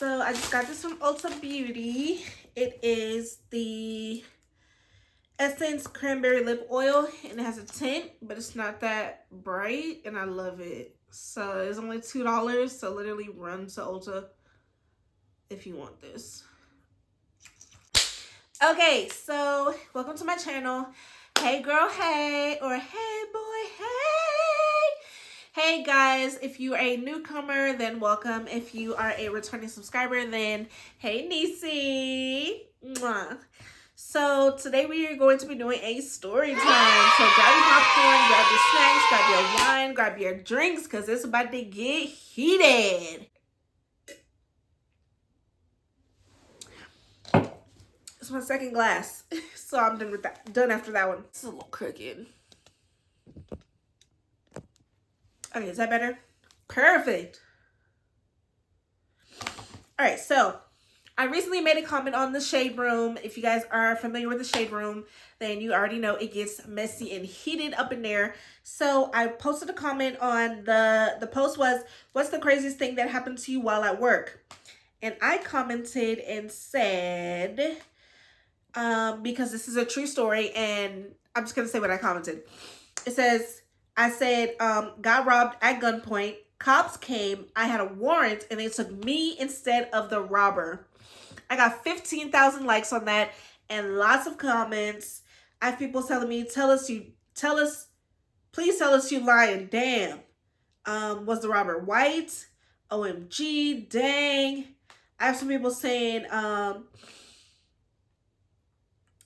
So I just got this from Ulta Beauty. It is the Essence Cranberry Lip Oil, and it has a tint, but it's not that bright, and I love it. So it's only $2, so literally run to Ulta if you want this. Okay, so welcome to my channel. Hey girl, hey, or hey boy, hey. Hey guys, if you are a newcomer, then welcome. If you are a returning subscriber, then hey Niecy. Mwah. So today we are going to be doing a story time. So grab your popcorn, grab your snacks, grab your wine, grab your drinks, because it's about to get heated. It's my second glass, so I'm done with that. Done after that one. It's a little crooked. Okay, is that better? Perfect. All right, so I recently made a comment on the Shade Room. If you guys are familiar with the Shade Room, then you already know it gets messy and heated up in there. So I posted a comment on the post was, what's the craziest thing that happened to you while at work? And I commented and said, because this is a true story, and I'm just going to say what I commented. It says, I said, got robbed at gunpoint. Cops came. I had a warrant, and they took me instead of the robber. I got 15,000 likes on that and lots of comments. I have people telling me, please tell us you lying. Damn. Was the robber white? OMG, dang. I have some people saying,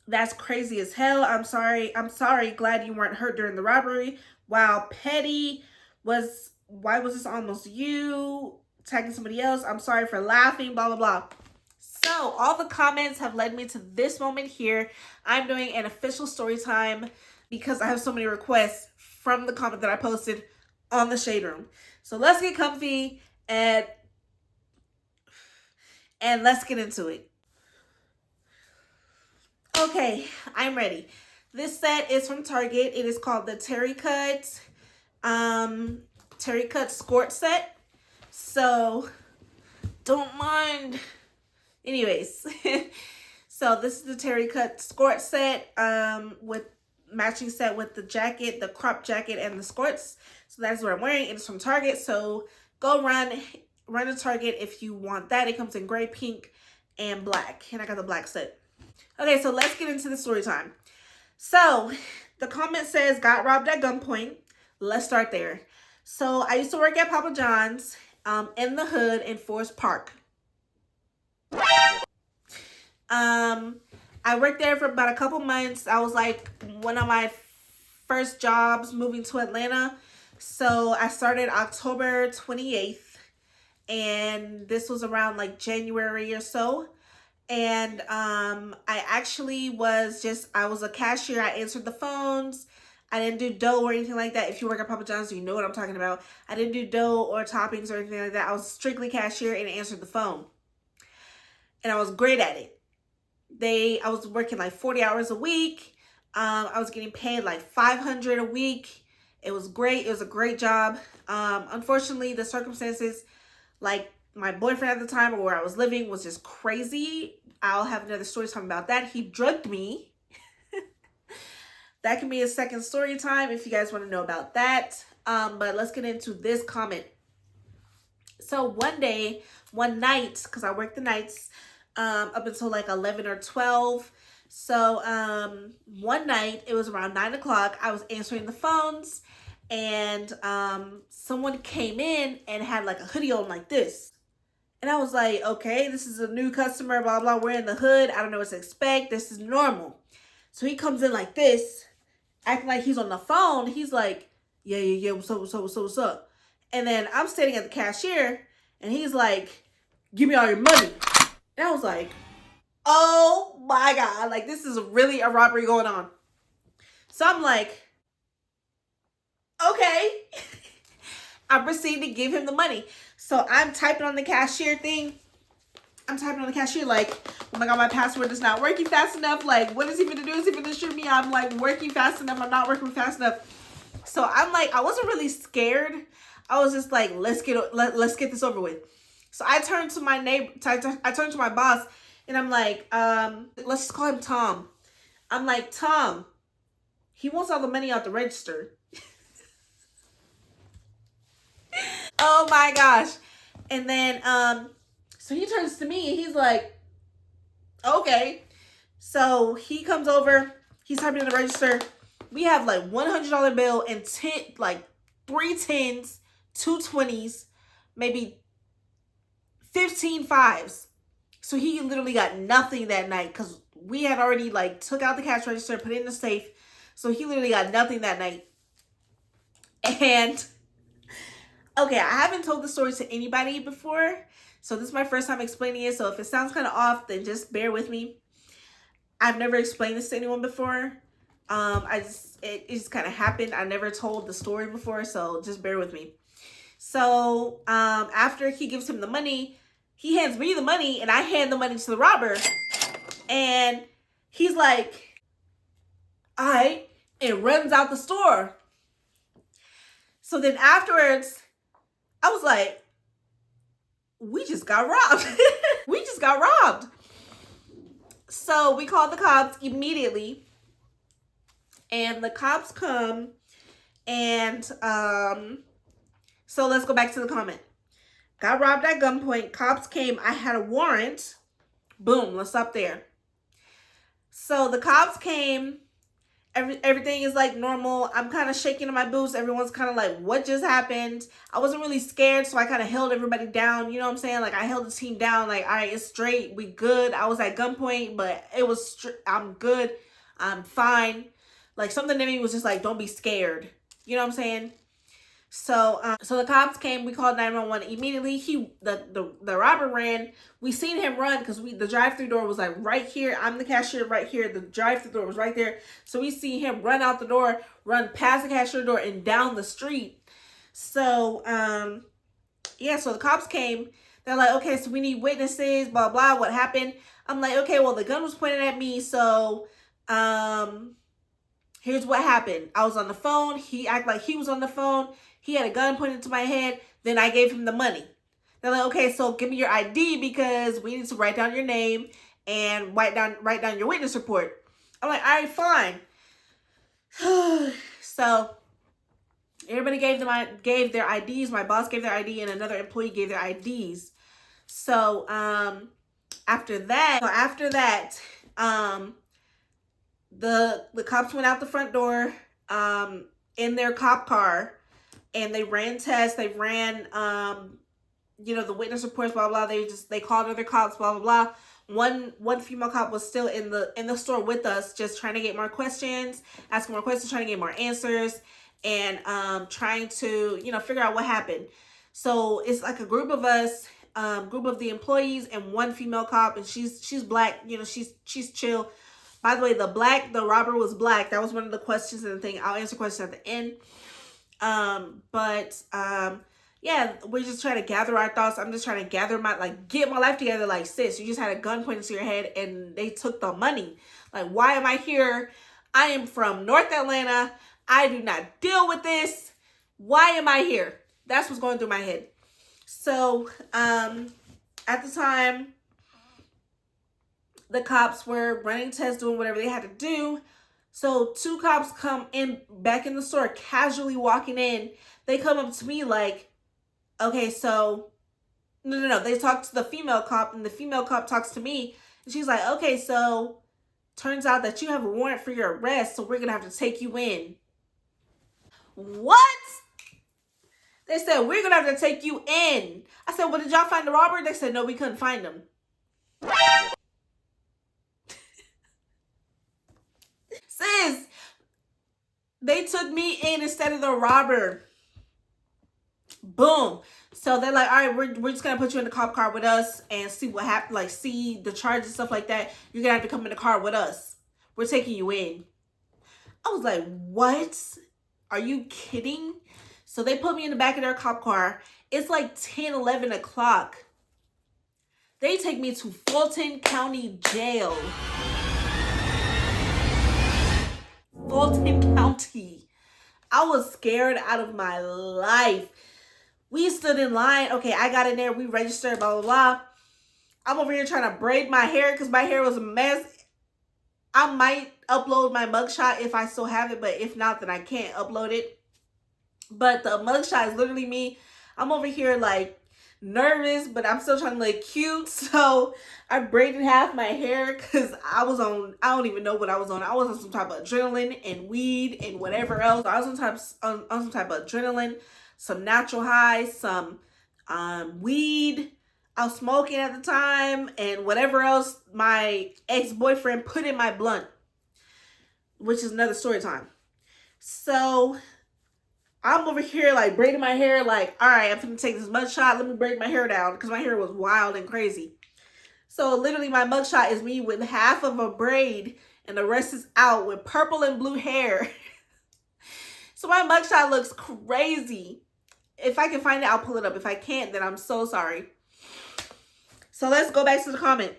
that's crazy as hell. I'm sorry. Glad you weren't hurt during the robbery. Wow, petty. Why was this almost you? Tagging somebody else. I'm sorry for laughing, blah, blah, blah. So all the comments have led me to this moment here. I'm doing an official story time because I have so many requests from the comment that I posted on the Shade Room. So let's get comfy and let's get into it. Okay, I'm ready. This set is from Target. It is called the Terry Cut Skirt Set. So don't mind. Anyways, so this is the Terry Cut Skirt Set with matching set with the jacket, the crop jacket, and the skirts. So that's what I'm wearing. It's from Target. So go run to Target if you want that. It comes in gray, pink, and black. And I got the black set. Okay, so let's get into the story time. So the comment says, got robbed at gunpoint. Let's start there. So I used to work at Papa John's in the hood in Forest Park. I worked there for about a couple months. I was like one of my first jobs moving to Atlanta. So I started October 28th. And this was around like January or so. And I actually was I was a cashier. I answered the phones. I didn't do dough or anything like that. If you work at Papa John's, you know what I'm talking about. I didn't do dough or toppings or anything like that. I was strictly cashier and answered the phone. And I was great at it. I was working like 40 hours a week. I was getting paid like $500 a week. It was great. It was a great job. Unfortunately, the circumstances, like my boyfriend at the time or where I was living, was just crazy. I'll have another story talking about that. He drugged me. That can be a second story time if you guys want to know about that. But let's get into this comment. So one night, because I worked the nights up until like 11 or 12. So one night, it was around 9 o'clock. I was answering the phones and someone came in and had like a hoodie on like this. And I was like, okay, this is a new customer, blah, blah. We're in the hood. I don't know what to expect. This is normal. So he comes in like this, acting like he's on the phone. He's like, yeah, what's up? And then I'm standing at the cashier, and he's like, give me all your money. And I was like, oh my God, like this is really a robbery going on. So I'm like, okay. I proceeded to give him the money. So I'm typing on the cashier thing. I'm typing on the cashier like, oh my God, my password is not working fast enough. Like, what is he gonna do? Is he gonna shoot me? I'm like working fast enough. I'm not working fast enough. So I'm like, I wasn't really scared. I was just like, let's get this over with. So I turned to my neighbor, I turned to my boss, and I'm like, let's just call him Tom. I'm like, Tom, he wants all the money out the register. Oh my gosh. And then so he turns to me and he's like, okay. So he comes over, he's typing in the register. We have like $100 bill and 10, like 3 10s, 2 20s, maybe 15 fives. So he literally got nothing that night because we had already like took out the cash register, put it in the safe. So he literally got nothing that night. And okay, I haven't told the story to anybody before. So this is my first time explaining it. So if it sounds kind of off, then just bear with me. I've never explained this to anyone before. It just kind of happened. I never told the story before, so just bear with me. So after he gives him the money, he hands me the money and I hand the money to the robber. And he's like, all right, and runs out the store. So then afterwards, I was like, we just got robbed. We just got robbed. So we called the cops immediately. And the cops come. And so let's go back to the comment. Got robbed at gunpoint. Cops came. I had a warrant. Boom. Let's stop there. So the cops came. Everything is like normal. I'm kind of shaking in my boots. Everyone's kind of like, what just happened? I wasn't really scared, so I kind of held everybody down. You know what I'm saying? Like, I held the team down. Like, all right, it's straight. We good. I was at gunpoint, but it was, I'm good. I'm fine. Like, something in me was just like, don't be scared. You know what I'm saying? So the cops came. We called 911 immediately. The robber ran. We seen him run because the drive-through door was like right here. I'm the cashier right here. The drive-through door was right there. So we see him run out the door, run past the cashier door and down the street. So yeah. So the cops came. They're like, okay, so we need witnesses. Blah blah. What happened? I'm like, okay, well the gun was pointed at me. So here's what happened. I was on the phone. He acted like he was on the phone. He had a gun pointed to my head. Then I gave him the money. They're like, okay, so give me your ID because we need to write down your name and write down your witness report. I'm like, all right, fine. So everybody gave their IDs. My boss gave their ID and another employee gave their IDs. So after that, the cops went out the front door in their cop car. And they ran tests. They ran, the witness reports, blah, blah. They called other cops, blah, blah, blah. One female cop was still in the store with us, just trying to get more questions, asking more questions, trying to get more answers, and trying to, figure out what happened. So it's like a group of us, group of the employees, and one female cop, and she's black. She's chill. By the way, the robber was black. That was one of the questions and the thing. I'll answer questions at the end. Yeah, we're just trying to gather our thoughts. I'm just trying to gather get my life together. Like, sis, you just had a gun pointed to your head and they took the money. Like, why am I here? I am from North Atlanta. I do not deal with this. Why am I here? That's what's going through my head. So, at the time, the cops were running tests, doing whatever they had to do. So 2 cops come in back in the store, casually walking in. They come up to me like, okay, so, no. They talk to the female cop, and the female cop talks to me. And she's like, okay, so turns out that you have a warrant for your arrest, so we're going to have to take you in. What? They said, we're going to have to take you in. I said, well, did y'all find the robber? They said, no, we couldn't find him. Sis, they took me in instead of the robber. Boom. So they're like, all right, we're just going to put you in the cop car with us and see what happened. Like, see the charges and stuff like that. You're going to have to come in the car with us. We're taking you in. I was like, what? Are you kidding? So they put me in the back of their cop car. It's like 10, 11 o'clock. They take me to Fulton County Jail. Fulton County. I was scared out of my life. We stood in line. Okay, I got in there. We registered, blah, blah, blah. I'm over here trying to braid my hair because my hair was a mess. I might upload my mugshot if I still have it, but if not, then I can't upload it. But the mugshot is literally me. I'm over here like nervous, but I'm still trying to look cute. So I braided half my hair because I was on, I don't even know what I was on. I was on some type of adrenaline and weed and whatever else. I was on some type of adrenaline, some natural highs, some weed. I was smoking at the time, and whatever else my ex-boyfriend put in my blunt, which is another story time. So I'm over here like braiding my hair like, all right, I'm gonna take this mugshot. Let me braid my hair down because my hair was wild and crazy. So literally my mugshot is me with half of a braid and the rest is out with purple and blue hair. So my mugshot looks crazy. If I can find it, I'll pull it up. If I can't, then I'm so sorry. So let's go back to the comment.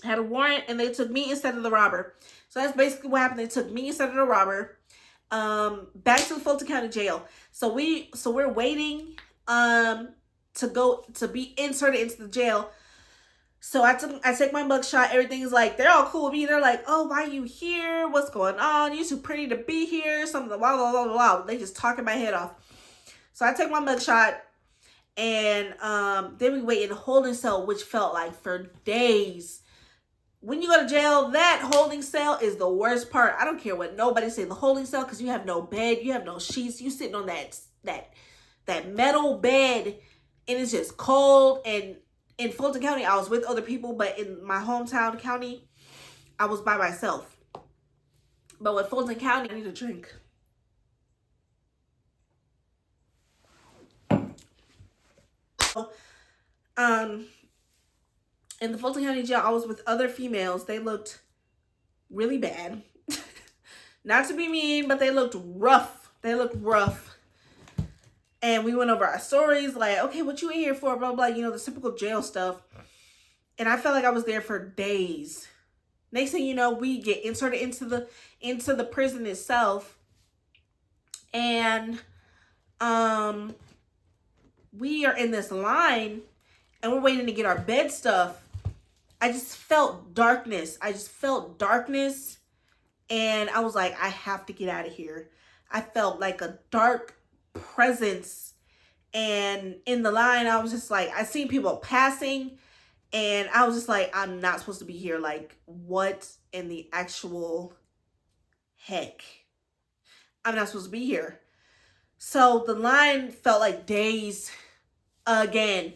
I had a warrant and they took me instead of the robber. So that's basically what happened. They took me instead of the robber. Back to the Fulton County Jail. So we're waiting to be inserted into the jail. So I take my mugshot. Everything's like, they're all cool with me. They're like, oh, why are you here? What's going on? You're too pretty to be here. Something blah blah blah blah blah. They just talking my head off. So I take my mugshot. And then we wait in a holding cell, which felt like for days. When you go to jail, that holding cell is the worst part. I don't care what nobody say. The holding cell, because you have no bed, you have no sheets, you sitting on that metal bed, and it's just cold. And in Fulton County, I was with other people, but in my hometown county, I was by myself. But with Fulton County, I need a drink. In the Fulton County Jail, I was with other females. They looked really bad. Not to be mean, but they looked rough. They looked rough. And we went over our stories, like, okay, what you in here for, blah, blah, you know, the typical jail stuff. And I felt like I was there for days. Next thing you know, we get inserted into the prison itself. And we are in this line and we're waiting to get our bed stuff. I just felt darkness. And I was like, I have to get out of here. I felt like a dark presence. And in the line, I was just like, I seen people passing and I was just like, I'm not supposed to be here. Like, what in the actual heck? I'm not supposed to be here. So the line felt like days again.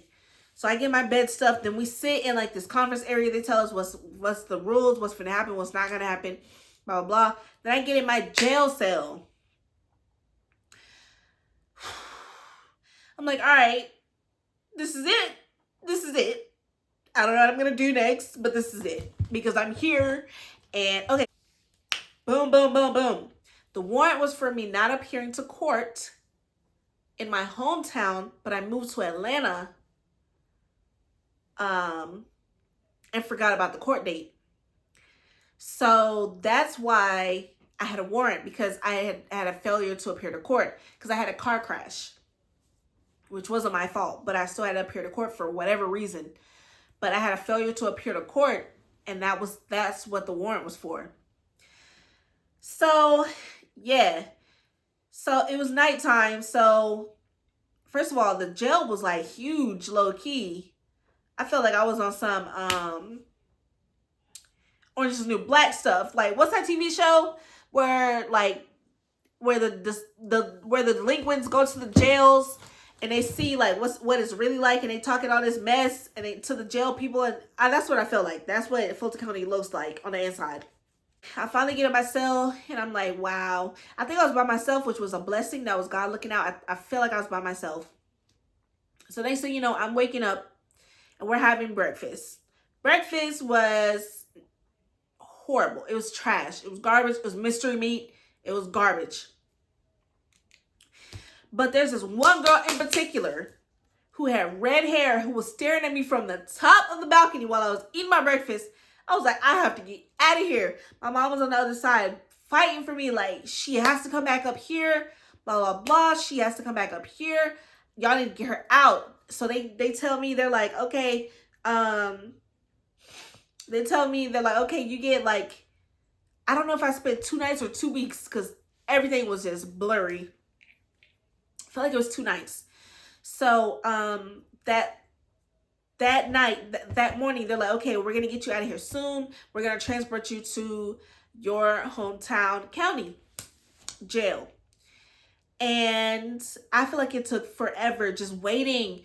So I get my bed stuff. Then we sit in like this conference area. They tell us what's the rules, what's going to happen, what's not going to happen, blah, blah, blah. Then I get in my jail cell. I'm like, all right, this is it. This is it. I don't know what I'm going to do next, but this is it. Because I'm here. And okay. Boom, boom, boom, boom. The warrant was for me not appearing to court in my hometown, but I moved to Atlanta and forgot about the court date. So that's why I had a warrant, because I had a failure to appear to court because I had a car crash, which wasn't my fault, but I still had to appear to court for whatever reason. But I had a failure to appear to court, and that's what the warrant was for. So, yeah. So it was nighttime. So first of all, the jail was like huge, low key. I felt like I was on some Orange is the New Black stuff. Like, what's that TV show where the delinquents go to the jails and they see like what it's really like, and they talking all this mess and they to the jail people, and that's what I felt like. That's what Fulton County looks like on the inside. I finally get in my cell and I'm like, wow. I think I was by myself, which was a blessing. That was God looking out. I feel like I was by myself. So next thing you know, I'm waking up and we're having breakfast. Breakfast was horrible. It was trash. It was garbage. It was mystery meat. It was garbage. But there's this one girl in particular who had red hair who was staring at me from the top of the balcony while I was eating my breakfast. I was like, I have to get out of here. My mom was on the other side fighting for me, like, she has to come back up here, blah, blah, blah. She has to come back up here. y'all need to get her out. So they tell me, they're like, okay, um, they tell me, they're like, okay, you get like, I don't know if I spent 2 nights or 2 weeks because everything was just blurry. I felt like it was 2 nights. So that night, that morning, they're like, okay, we're gonna get you out of here soon. We're gonna transport you to your hometown county jail. And I feel like it took forever just waiting.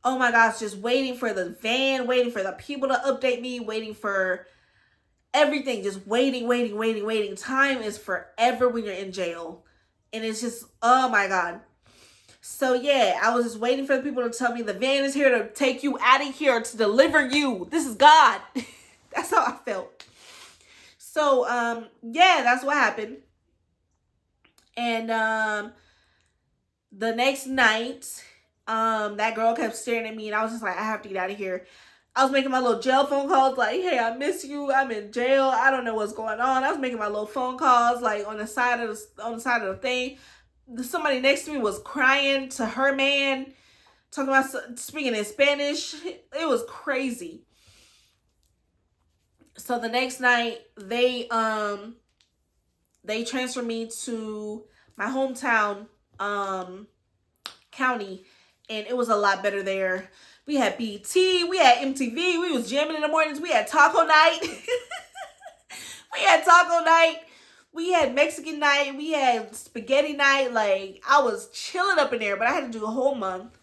Oh my gosh, just waiting for the van, waiting for the people to update me, waiting for everything, just waiting, waiting, waiting, waiting. Time is forever when you're in jail. And it's just, oh my God. So yeah, I was just waiting for the people to tell me the van is here to take you out of here, to deliver you. This is God. That's how I felt. So yeah, that's what happened. And the next night, that girl kept staring at me, and I was just like, I have to get out of here. I was making my little jail phone calls, like, hey, I miss you. I'm in jail. I don't know what's going on. I was making my little phone calls, like on the side of the thing. Somebody next to me was crying to her man, talking about speaking in Spanish. It was crazy. So the next night, they transferred me to my hometown county, and it was a lot better there. We had BT, we had MTV, we was jamming in the mornings, we had taco night. We had taco night, we had Mexican night, we had spaghetti night. Like, I was chilling up in there, but I had to do a whole month,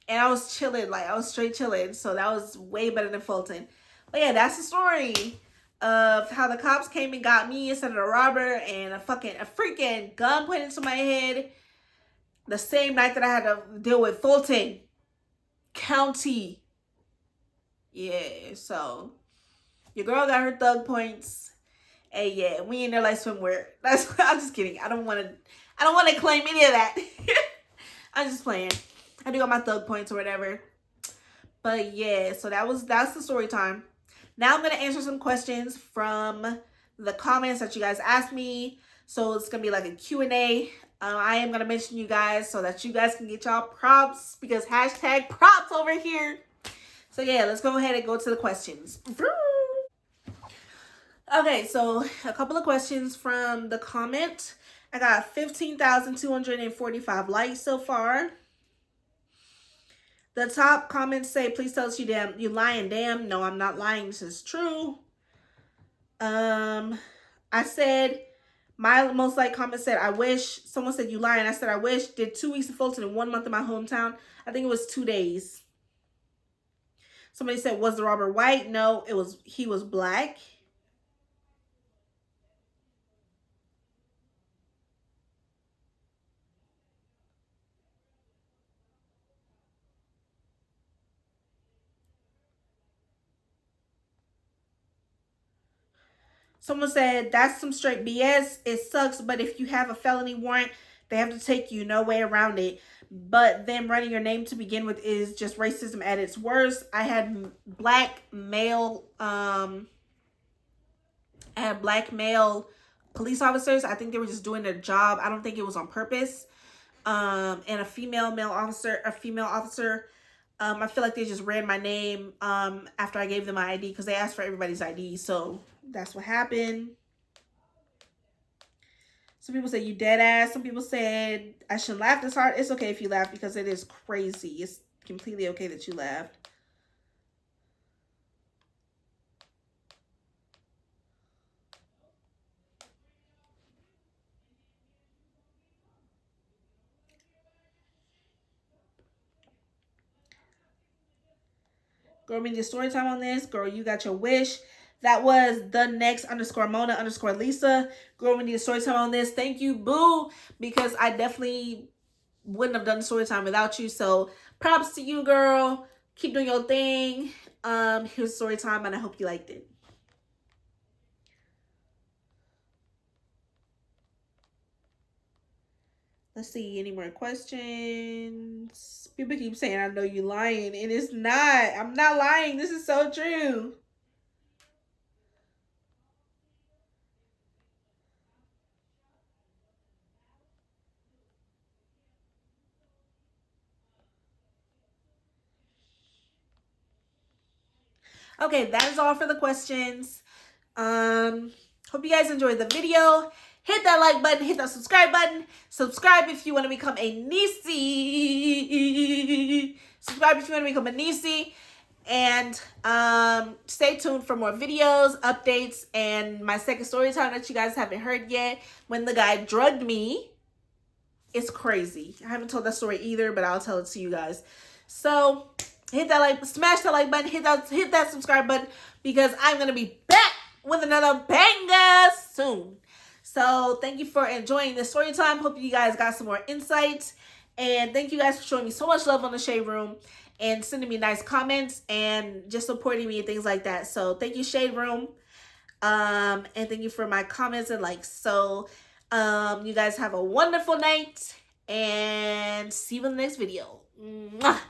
and I was chilling, like, I was straight chilling. So that was way better than Fulton. But yeah, that's the story of how the cops came and got me instead of a robber, and a freaking gun pointed to my head the same night that I had to deal with Fulton County. Yeah, so your girl got her thug points. Hey, yeah, we in there like swimwear. I'm just kidding. I don't want to claim any of that. I'm just playing. I do got my thug points or whatever. But yeah, so that's the story time. Now I'm gonna answer some questions from the comments that you guys asked me. So it's gonna be like a Q&A. I am gonna mention you guys so that you guys can get y'all props, because hashtag props over here. So yeah, let's go ahead and go to the questions. Okay, so a couple of questions from the comment. I got 15,245 likes so far. The top comments say, please tell us you lying. Damn, no, I'm not lying. This is true. I said, my most liked comment said, I wish. Someone said, you lying. I said, I wish. Did 2 weeks in Fulton and 1 month in my hometown. I think it was 2 days. Somebody said, was the robber white? No, he was black. Someone said, that's some straight BS. It sucks, but if you have a felony warrant, they have to take you. No way around it. But them running your name to begin with is just racism at its worst. I had black male police officers. I think they were just doing their job. I don't think it was on purpose. And a female officer. I feel like they just ran my name after I gave them my ID, because they asked for everybody's ID. So that's what happened. Some people say you dead ass. Some people said I shouldn't laugh this hard. It's okay if you laugh, because it is crazy. It's completely okay that you laughed. Girl, we need a story time on this. Girl, you got your wish. That was the next _ Mona _ Lisa. Girl, we need a story time on this. Thank you, boo. Because I definitely wouldn't have done the story time without you. So props to you, girl. Keep doing your thing. Here's story time, and I hope you liked it. Let's see, any more questions? People keep saying I know you lying, and it's not. I'm not lying. This is so true. Okay, that is all for the questions. Hope you guys enjoyed the video. Hit that like button, hit that subscribe button. Subscribe if you want to become a niecey. Subscribe if you want to become a niecey. And stay tuned for more videos, updates, and my second story time that you guys haven't heard yet. When the guy drugged me. It's crazy. I haven't told that story either, but I'll tell it to you guys. So hit that like, smash that like button, hit that subscribe button, because I'm gonna be back with another banger soon. So thank you for enjoying this story time. Hope you guys got some more insights, and thank you guys for showing me so much love on the Shade Room and sending me nice comments and just supporting me and things like that. So thank you, Shade Room, and thank you for my comments and likes. So you guys have a wonderful night, and see you in the next video. Mwah!